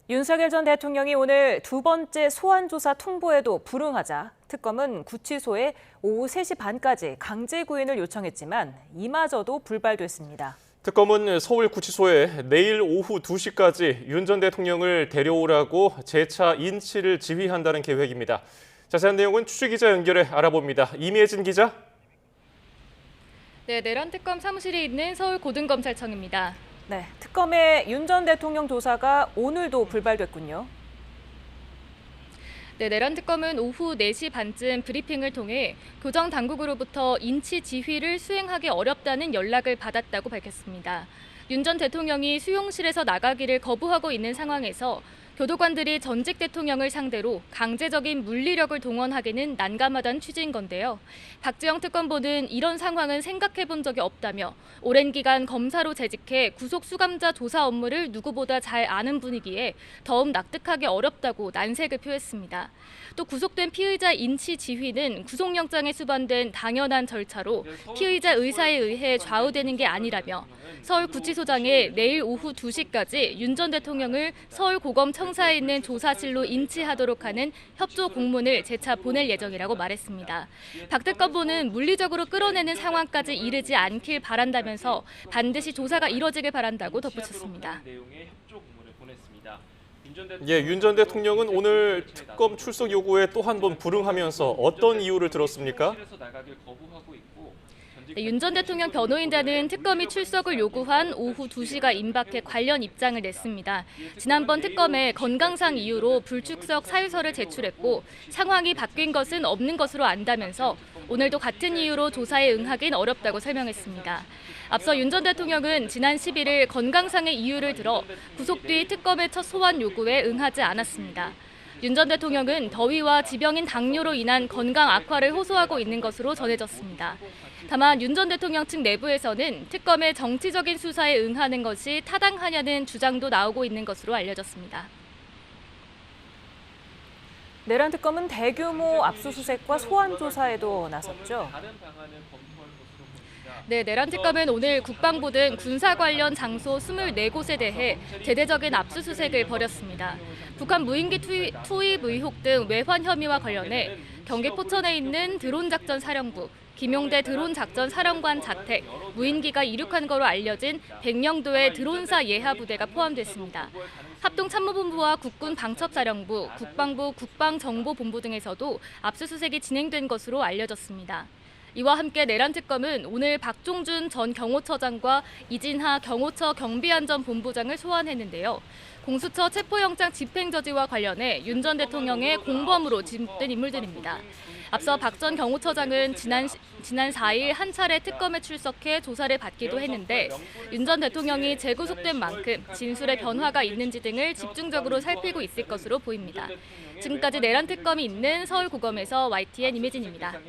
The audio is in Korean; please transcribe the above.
윤석열 전 대통령이 오늘 두 번째 소환조사 통보에도 불응하자 특검은 구치소에 오후 3시 반까지 강제 구인을 요청했지만 이마저도 불발됐습니다. 특검은 서울구치소에 내일 오후 2시까지 윤 전 대통령을 데려오라고 재차 인치를 지휘한다는 계획입니다. 자세한 내용은 취재기자 연결해 알아봅니다. 이미혜진 기자. 네, 내란 특검 사무실이 있는 서울고등검찰청입니다. 네, 특검의 윤 전 대통령 조사가 오늘도 불발됐군요. 네, 내란 특검은 오후 4시 반쯤 브리핑을 통해 교정 당국으로부터 인치 지휘를 수행하기 어렵다는 연락을 받았다고 밝혔습니다. 윤 전 대통령이 수용실에서 나가기를 거부하고 있는 상황에서 교도관들이 전직 대통령을 상대로 강제적인 물리력을 동원하기는 난감하다는 취지인 건데요. 박지영 특검보는 이런 상황은 생각해 본 적이 없다며 오랜 기간 검사로 재직해 구속 수감자 조사 업무를 누구보다 잘 아는 분이기에 더욱 납득하기 어렵다고 난색을 표했습니다. 또 구속된 피의자 인치 지휘는 구속영장에 수반된 당연한 절차로 피의자 의사에 의해 좌우되는 게 아니라며 서울구치소장에 내일 오후 2시까지 윤 전 대통령을 서울고검 청사에 있는 조사실로 인치하도록 하는 협조 공문을 재차 보낼 예정이라고 말했습니다. 박 특검보는 물리적으로 끌어내는 상황까지 이르지 않길 바란다면서 반드시 조사가 이뤄지길 바란다고 덧붙였습니다. 윤 전 대통령은 오늘 특검 출석 요구에 또 한 번 불응하면서 어떤 이유를 들었습니까? 윤 전 대통령 변호인단은 특검이 출석을 요구한 오후 2시가 임박해 관련 입장을 냈습니다. 지난번 특검에 건강상 이유로 불출석 사유서를 제출했고 상황이 바뀐 것은 없는 것으로 안다면서 오늘도 같은 이유로 조사에 응하긴 어렵다고 설명했습니다. 앞서 윤 전 대통령은 지난 11일 건강상의 이유를 들어 구속 뒤 특검의 첫 소환 요구에 응하지 않았습니다. 윤 전 대통령은 더위와 지병인 당뇨로 인한 건강 악화를 호소하고 있는 것으로 전해졌습니다. 다만 윤 전 대통령 측 내부에서는 특검의 정치적인 수사에 응하는 것이 타당하냐는 주장도 나오고 있는 것으로 알려졌습니다. 내란 특검은 대규모 압수수색과 소환 조사에도 나섰죠. 네, 내란 특검은 오늘 국방부 등 군사 관련 장소 24곳에 대해 대대적인 압수수색을 벌였습니다. 북한 무인기 투입 의혹 등 외환 혐의와 관련해 경기 포천에 있는 드론작전 사령부, 김용대 드론작전 사령관 자택, 무인기가 이륙한 거로 알려진 백령도의 드론사 예하 부대가 포함됐습니다. 합동참모본부와 국군 방첩사령부, 국방부 국방정보본부 등에서도 압수수색이 진행된 것으로 알려졌습니다. 이와 함께 내란 특검은 오늘 박종준 전 경호처장과 이진하 경호처 경비안전본부장을 소환했는데요. 공수처 체포영장 집행저지와 관련해 윤 전 대통령의 공범으로 지목된 인물들입니다. 앞서 박 전 경호처장은 지난 4일 한 차례 특검에 출석해 조사를 받기도 했는데 윤 전 대통령이 재구속된 만큼 진술의 변화가 있는지 등을 집중적으로 살피고 있을 것으로 보입니다. 지금까지 내란 특검이 있는 서울고검에서 YTN 임혜진입니다.